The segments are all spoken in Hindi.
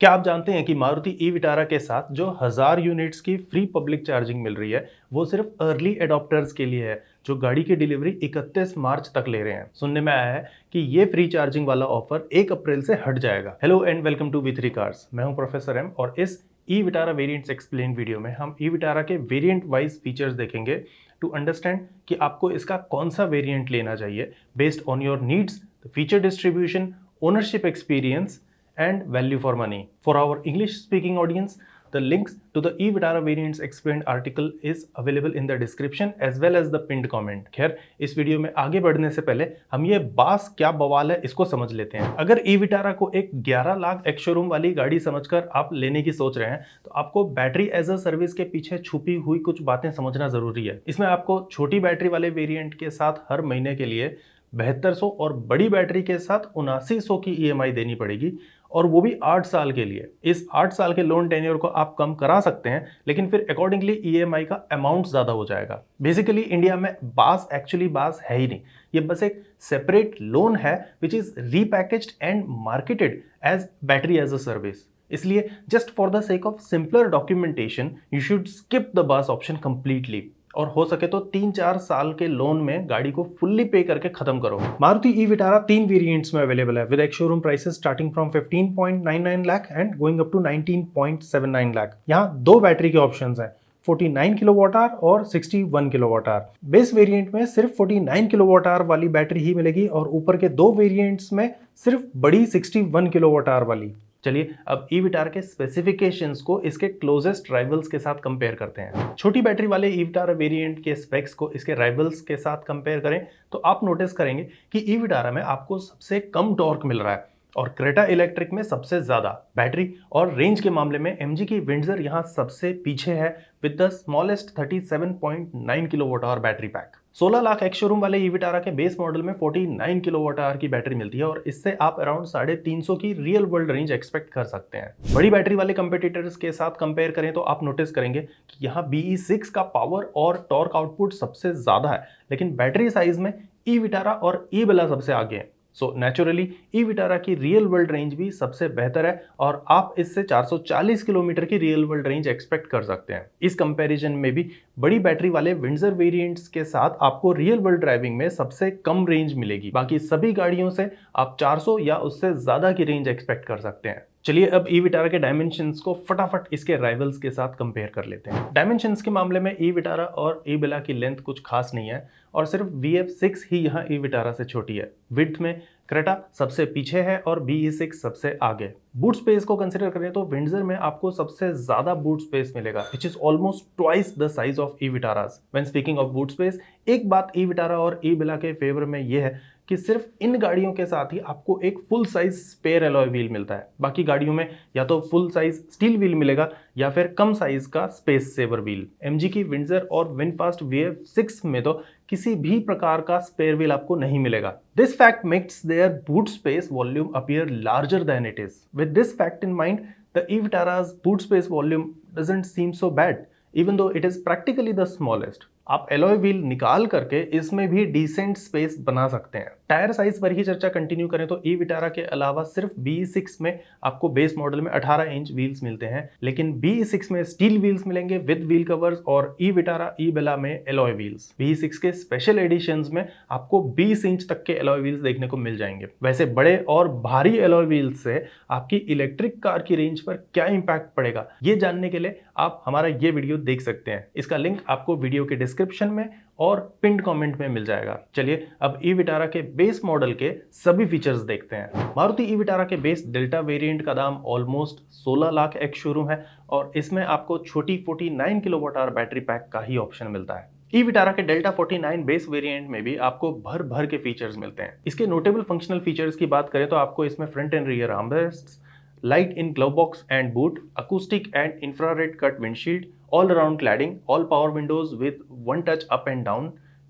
क्या आप जानते हैं कि मारुति ई विटारा के साथ जो 1000 यूनिट्स की फ्री पब्लिक चार्जिंग मिल रही है वो सिर्फ अर्ली एडॉप्टर्स के लिए है जो गाड़ी की डिलीवरी 31 मार्च तक ले रहे हैं। सुनने में आया है कि ये फ्री चार्जिंग वाला ऑफर 1 अप्रैल से हट जाएगा। Hello and welcome to V3 cars. मैं हूं प्रोफेसर एम और इस E Vitara variants explain video में हम ई विटारा के वेरिएंट वाइज फीचर्स देखेंगे टू अंडरस्टैंड कि आपको इसका कौन सा वेरिएंट लेना चाहिए based on your needs, feature distribution, ownership experience and value for money. For our English speaking audience, the links to the e-Vitara variants explained article is available in the description as well as the pinned comment. खैर इस वीडियो में आगे बढ़ने से पहले हम ये बास क्या बवाल है इसको समझ लेते हैं। अगर e-Vitara को एक 11 लाख एक्स शोरूम वाली गाड़ी समझकर आप लेने की सोच रहे हैं तो आपको बैटरी एज अ सर्विस के पीछे छुपी हुई कुछ बातें समझना जरूरी है। इसमें आपको छोटी बैटरी वाले वेरिएंट के साथ हर महीने के लिए 7200 और बड़ी बैटरी के साथ 7900 की EMI देनी पड़ेगी और वो भी 8 साल के लिए। इस 8 साल के लोन टेन्योर को आप कम करा सकते हैं लेकिन फिर अकॉर्डिंगली EMI का अमाउंट ज़्यादा हो जाएगा। बेसिकली इंडिया में बास एक्चुअली बास है ही नहीं, ये बस एक सेपरेट लोन है which is repackaged and marketed as battery as a service. इसलिए just for the sake of simpler documentation you should skip the BaaS option completely और हो सके तो 3-4 साल के लोन में गाड़ी को फुल्ली पे करके खत्म करो। मारुति ई विटारा 3 वेरिएंट्स में अवेलेबल है with ex showroom prices starting from 15.99 lakh and going up to 19.79 lakh. यहाँ 2 बैटरी के ऑप्शंस हैं, 49 किलोवाट आवर और 61 किलोवाट आवर। बेस वेरिएंट में सिर्फ 49 किलोवाट आवर वाली बैटरी ही मिलेगी और ऊपर के 2 वेरिएंट्स में सिर्फ बड़ी 61 किलोवाट आवर वाली। चलिए अब ई विटारा के स्पेसिफिकेशंस को इसके क्लोजेस्ट राइवल्स के साथ कंपेयर करते हैं। छोटी बैटरी वाले ई विटारा वेरिएंट के स्पेक्स को इसके राइवल्स के साथ कंपेयर करें तो आप नोटिस करेंगे कि ई विटारा में आपको सबसे कम टॉर्क मिल रहा है और क्रेटा इलेक्ट्रिक में सबसे ज्यादा। बैटरी और रेंज के मामले में MG की विंडसर यहां सबसे पीछे है with the smallest 37.9 kilowatt hour battery pack. 16 lakh ex showroom वाले ई विटारा के बेस मॉडल में 49 किलोवाट आवर की बैटरी मिलती है और इससे आप अराउंड 350 की रियल वर्ल्ड रेंज एक्सपेक्ट कर सकते हैं। बड़ी बैटरी वाले कंपेटिटर्स के साथ कंपेयर करें तो आप नोटिस करेंगे कि यहाँ BE6 का पावर और टॉर्क आउटपुट सबसे ज्यादा है लेकिन बैटरी साइज में ई विटारा और ई बेला सबसे आगे है। सो नेचुरली ई विटारा की रियल वर्ल्ड रेंज भी सबसे बेहतर है और आप इससे 440 किलोमीटर की रियल वर्ल्ड रेंज एक्सपेक्ट कर सकते हैं। इस कंपैरिजन में भी बड़ी बैटरी वाले विंडसर वेरिएंट्स के साथ आपको रियल वर्ल्ड ड्राइविंग में सबसे कम रेंज मिलेगी। बाकी सभी गाड़ियों से आप 400 या उससे ज्यादा की रेंज एक्सपेक्ट कर सकते हैं। चलिए अब ई विटारा के डायमेंशंस को फटाफट इसके राइवल्स के साथ कंपेयर कर लेते हैं। डायमेंशंस के मामले में ई विटारा और ई बेला की लेंथ कुछ खास नहीं है और सिर्फ VF6 ही यहाँ ई विटारा से छोटी है। विड्थ में क्रेटा सबसे पीछे है और BE6 सबसे आगे। बूट स्पेस को कंसीडर करें तो विंडसर में आपको सबसे ज्यादा बूट स्पेस मिलेगा which is almost twice the size of e Vitara's. When speaking of boot space, एक बात ई विटारा और ई बेला के फेवर में यह है कि सिर्फ इन गाड़ियों के साथ ही आपको एक full size spare alloy wheel मिलता है। बाकी गाड़ियों में या तो फुल साइज स्टील व्हील मिलेगा या फिर कम साइज का स्पेस सेवर व्हील। MG की विंडसर और विनफास्ट VF6 में तो किसी भी प्रकार का स्पेयर व्हील आपको नहीं मिलेगा। This fact makes their boot space volume appear larger than it is. With this fact in mind, the e Vitara's boot space volume doesn't seem so bad even though it is practically the smallest. आप एलॉय व्हील निकाल करके इसमें भी डिसेंट स्पेस बना सकते हैं। टायर साइज पर ही चर्चा कंटिन्यू करें तो ई विटारा के अलावा सिर्फ BE6 में आपको बेस मॉडल में 18 इंच व्हील्स मिलते हैं लेकिन BE6 में स्टील व्हील्स मिलेंगे विद व्हील कवर्स और ई विटारा ई बेला में एलॉय व्हील्स। BE6 के स्पेशल एडिशंस में आपको 20 इंच तक के एलॉय व्हील्स देखने को मिल जाएंगे। वैसे बड़े और भारी एलॉय व्हील्स से आपकी इलेक्ट्रिक कार की रेंज पर क्या इंपैक्ट पड़ेगा ये जानने के लिए आप हमारा ये वीडियो देख सकते हैं। इसका लिंक आपको वीडियो के डिस्क्रिप्शन में और पिन्ड कमेंट में मिल जाएगा। चलिए अब ई विटारा के बेस मॉडल के सभी फीचर्स देखते हैं। मारुति ई विटारा के बेस डेल्टा वेरिएंट का दाम ऑलमोस्ट 16 लाख एक्स शोरूम है और इसमें आपको छोटी 49 किलोवाट आवर बैटरी पैक का ही ऑप्शन मिलता है। ई विटारा के डेल्टा 49 बेस वेरिएंट में भी आपको भर भर के फीचर्स मिलते हैं। इसके नोटेबल फंक्शनल फीचर्स की बात करें तो आपको इसमें front and rear armrests, light in glove box and boot, acoustic and infrared cut windshield, all around cladding, all power windows with one touch up and down,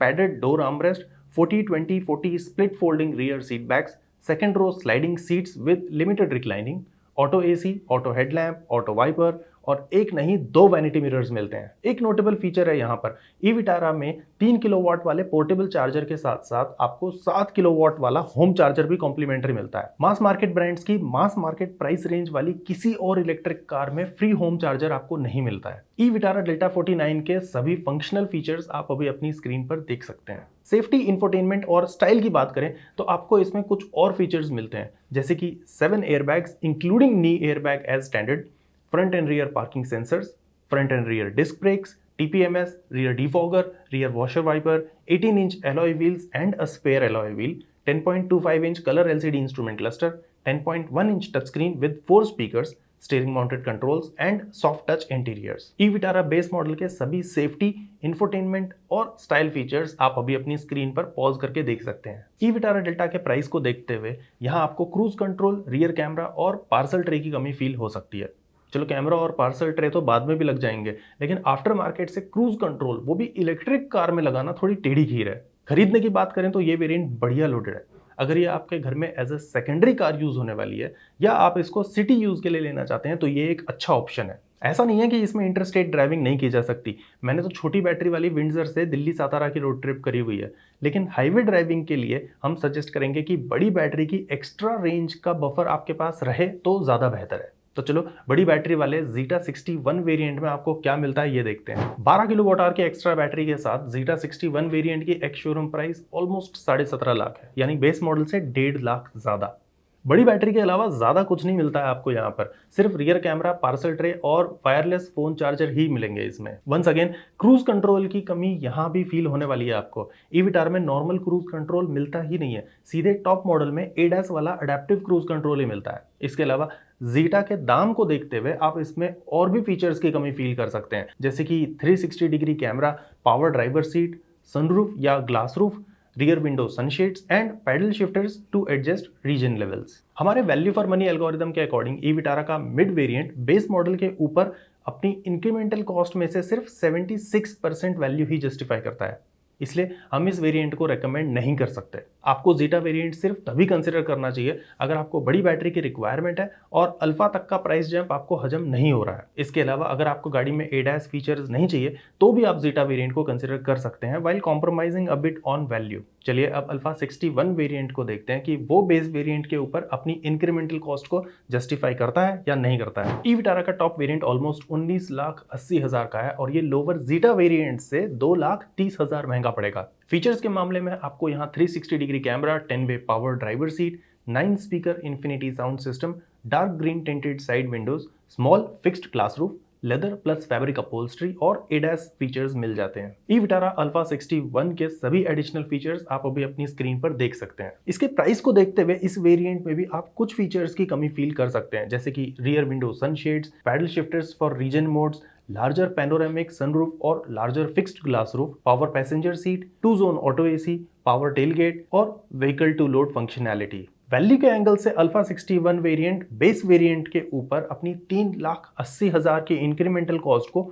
padded door armrest, 40-20-40 split folding rear seat backs, second row sliding seats with limited reclining, auto AC, auto headlamp, auto wiper और एक नहीं 2 वैनिटी मिरर्स मिलते हैं। एक नोटेबल फीचर है यहाँ पर, ई विटारा में 3 किलोवाट वाले पोर्टेबल चार्जर के साथ साथ आपको 7 किलोवाट वाला होम चार्जर भी कॉम्प्लीमेंट्री मिलता है। मास मार्केट ब्रांड्स की मास मार्केट प्राइस रेंज वाली किसी और इलेक्ट्रिक कार में फ्री होम चार्जर आपको नहीं मिलता है। ई विटारा डेल्टा 49 के सभी फंक्शनल फीचर्स आप अभी अपनी स्क्रीन पर देख सकते हैं। सेफ्टी, इंफोटेनमेंट और स्टाइल की बात करें तो आपको इसमें कुछ और फीचर्स मिलते हैं, जैसे कि 7 airbags including knee airbag as standard, front and rear parking sensors, front and rear disc brakes, TPMS, rear defogger, rear washer wiper, 18 inch alloy wheels and a spare alloy wheel, 10.25 inch colour LCD instrument cluster, 10.1 inch touch screen with 4 speakers, steering mounted controls and soft touch interiors. E Vitara base model के सभी सेफ्टी, इंफोटेनमेंट और स्टाइल फीचर्स आप अभी अपनी स्क्रीन पर पॉज करके देख सकते हैं। ई विटारा डेल्टा के प्राइस को देखते हुए यहाँ आपको क्रूज कंट्रोल, रियर कैमरा और पार्सल ट्रे की कमी फील हो सकती है। चलो, कैमरा और पार्सल ट्रे तो बाद में भी लग जाएंगे, लेकिन आफ्टर मार्केट से क्रूज कंट्रोल, वो भी इलेक्ट्रिक कार में लगाना थोड़ी टेढ़ी खीर है। खरीदने की बात करें तो ये वेरिएंट बढ़िया लोडेड है। अगर ये आपके घर में as a secondary car use होने वाली है या आप इसको सिटी यूज के लिए लेना चाहते हैं तो ये एक अच्छा ऑप्शन है। ऐसा नहीं है कि इसमें इंटरस्टेट ड्राइविंग नहीं की जा सकती। मैंने तो छोटी बैटरी वाली विंडसर से दिल्ली सातारा की रोड ट्रिप करी हुई है, लेकिन हाईवे ड्राइविंग के लिए हम सजेस्ट करेंगे कि बड़ी बैटरी की एक्स्ट्रा रेंज का बफर आपके पास रहे तो ज़्यादा बेहतर है। तो चलो, बड़ी बैटरी वाले Zeta 61 वेरिएंट में आपको क्या मिलता है ये देखते हैं। 12 किलोवाट आवर की एक्स्ट्रा बैटरी के साथ Zeta 61 वेरिएंट की ex showroom price almost 17.5 lakh है, यानी बेस मॉडल से 1.5 लाख ज्यादा। बड़ी बैटरी के अलावा ज्यादा कुछ नहीं मिलता है आपको यहाँ पर, सिर्फ रियर कैमरा, पार्सल ट्रे और वायरलेस फोन चार्जर ही मिलेंगे इसमें। वंस अगेन, क्रूज कंट्रोल की कमी यहाँ भी फील होने वाली है आपको। ई विटारा में नॉर्मल क्रूज कंट्रोल मिलता ही नहीं है, सीधे टॉप मॉडल में ADAS वाला अडेप्टिव क्रूज कंट्रोल ही मिलता है। इसके अलावा Zeta के दाम को देखते हुए आप इसमें और भी फीचर्स की कमी फील कर सकते हैं, जैसे कि 360 degree camera, power driver seat, sunroof या glass roof, rear window sunshades and paddle shifters to adjust regen levels. हमारे वैल्यू फॉर मनी एल्गोरिथम के अकॉर्डिंग ई विटारा का मिड वेरिएंट बेस मॉडल के ऊपर अपनी इंक्रीमेंटल कॉस्ट में से सिर्फ 76% वैल्यू ही जस्टिफाई करता है, इसलिए हम इस वेरिएंट को रेकमेंड नहीं कर सकते। आपको Zeta वेरिएंट सिर्फ तभी कंसिडर करना चाहिए अगर आपको बड़ी बैटरी की रिक्वायरमेंट है और अल्फा तक का प्राइस जंप आपको हजम नहीं हो रहा है। इसके अलावा अगर आपको गाड़ी में ADAS फीचर्स नहीं चाहिए तो भी आप Zeta वेरिएंट को कंसिडर कर सकते हैं while compromising a bit on value. चलिए अब अल्फा 61 वेरिएंट को देखते हैं कि वो बेस वेरिएंट के ऊपर अपनी इंक्रीमेंटल कॉस्ट को जस्टिफाई करता है या नहीं करता है। ई विटारा का टॉप वेरिएंट ऑलमोस्ट 19,80,000 का है और ये लोअर Zeta वेरिएंट से 2,30,000 महंगा पड़ेगा। फीचर्स के मामले में आपको यहाँ 360 डिग्री कैमरा, 10-वे power driver seat, 9 speaker infinity sound system, dark green tinted side windows, small fixed glass roof, leather plus fabric upholstery और ADAS फीचर्स मिल जाते हैं। ई विटारा अल्फा 61 के सभी एडिशनल फीचर्स आप अभी अपनी स्क्रीन पर देख सकते हैं। इसके प्राइस को देखते हुए इस वेरिएंट में भी आप कुछ फीचर्स की कमी फील कर सकते हैं, जैसे कि rear window sunshades, paddle shifters for regen modes, larger panoramic sunroof और larger fixed glass roof, power passenger seat, 2 zone auto AC, power tailgate और vehicle to load functionality. Value के एंगल से अल्फा 61 वेरिएंट बेस वेरिएंट के ऊपर अपनी 3,80,000 की इंक्रीमेंटल कॉस्ट को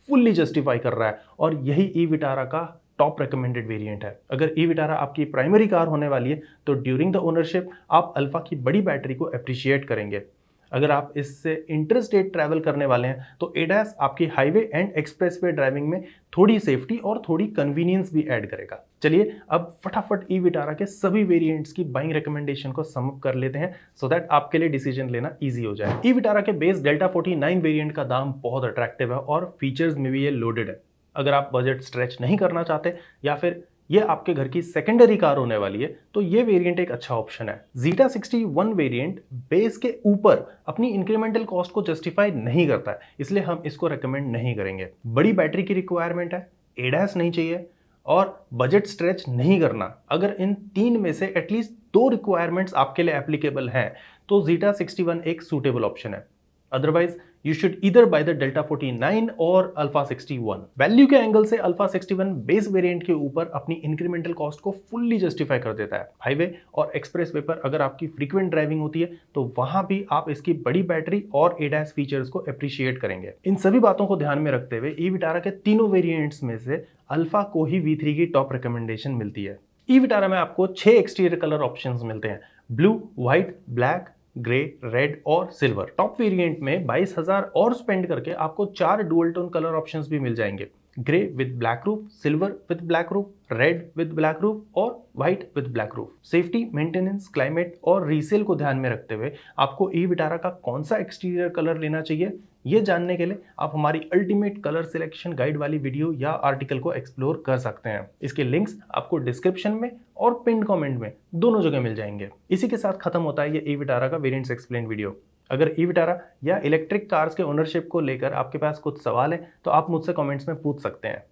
फुल्ली जस्टिफाई कर रहा है और यही ई विटारा का टॉप रिकमेंडेड वेरिएंट है। अगर ई विटारा आपकी प्राइमरी कार होने वाली है तो ड्यूरिंग द ओनरशिप आप अल्फा की बड़ी बैटरी को अप्रिशिएट करेंगे। अगर आप इससे इंटरस्टेट ट्रैवल करने वाले हैं तो ADAS आपकी हाईवे एंड एक्सप्रेसवे ड्राइविंग में थोड़ी सेफ्टी और थोड़ी कन्वीनियंस भी ऐड करेगा। चलिए अब फटाफट ई विटारा के सभी वेरिएंट्स की बाइंग रिकमेंडेशन को सम अप कर लेते हैं सो दैट आपके लिए डिसीजन लेना इजी हो जाए। ई विटारा के बेस डेल्टा 49 वेरिएंट का दाम बहुत अट्रैक्टिव है और फीचर्स में भी ये लोडेड है। अगर आप बजट स्ट्रेच नहीं करना चाहते या फिर ये आपके घर की सेकेंडरी कार होने वाली है तो ये वेरिएंट एक अच्छा ऑप्शन है। Zeta 61 वेरिएंट बेस के ऊपर अपनी इंक्रीमेंटल कॉस्ट को जस्टिफाई नहीं करता है, इसलिए हम इसको रेकमेंड नहीं करेंगे। बड़ी बैटरी की रिक्वायरमेंट है, ADAS नहीं चाहिए और बजट स्ट्रेच नहीं करना। अगर इन 3 में से एटलीस्ट 2 रिक्वायरमेंट्स आपके लिए एप्लीकेबल हैं तो Zeta 61 एक सूटेबल ऑप्शन है। Otherwise you should either buy the Delta 49 और Alpha 61। वैल्यू के एंगल से Alpha 61 बेस वेरिएंट के ऊपर अपनी इंक्रीमेंटल कॉस्ट को फुल्ली जस्टिफाई कर देता है। हाईवे और एक्सप्रेसवे पर अगर आपकी फ्रीक्वेंट ड्राइविंग होती है तो वहां भी आप इसकी बड़ी बैटरी और ADAS फीचर्स को अप्रिशिएट करेंगे। इन सभी बातों को ध्यान में रखते हुए ई विटारा के तीनों वेरिएंट्स में से अल्फा को ही V3 की टॉप रिकमेंडेशन मिलती है। ई विटारा में आपको 6 एक्सटीरियर कलर ऑप्शंस मिलते हैं, blue, white, black, grey, red और सिल्वर। टॉप वेरिएंट में 22,000 और स्पेंड करके आपको 4 डुअल टोन कलर ऑप्शंस भी मिल जाएंगे। Grey with black roof, silver with black roof, red with black roof और white with black roof. Safety, maintenance, climate और रीसेल को ध्यान में रखते हुए आपको ई विटारा का कौन सा एक्सटीरियर कलर लेना चाहिए, ये जानने के लिए आप हमारी अल्टीमेट कलर सिलेक्शन गाइड वाली वीडियो या आर्टिकल को एक्सप्लोर कर सकते हैं। इसके लिंक्स आपको डिस्क्रिप्शन में और पिन कमेंट में दोनों जगह मिल जाएंगे। इसी के साथ खत्म होता है ये ई विटारा का वेरिएंट्स एक्सप्लेन वीडियो। अगर ई विटारा या इलेक्ट्रिक कार्स के ओनरशिप को लेकर आपके पास कुछ सवाल है तो आप मुझसे कमेंट्स में पूछ सकते हैं।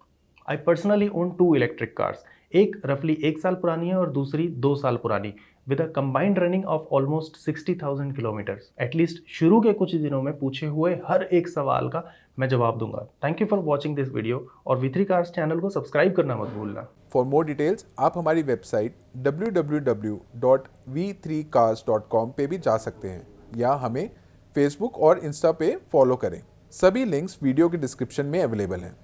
I personally own 2 electric cars. एक रफली 1 साल पुरानी है और दूसरी 2 साल पुरानी, with a combined running of almost 60,000 kilometres. At least शुरू के कुछ दिनों में पूछे हुए हर एक सवाल का मैं जवाब दूंगा। Thank you for watching this video और V3 कार्स चैनल को सब्सक्राइब करना मत भूलना। फॉर मोर डिटेल्स आप हमारी वेबसाइट www.v3cars.com पे भी जा सकते हैं या हमें फेसबुक और इंस्टा पे फॉलो करें। सभी लिंक्स वीडियो के डिस्क्रिप्शन में अवेलेबल हैं।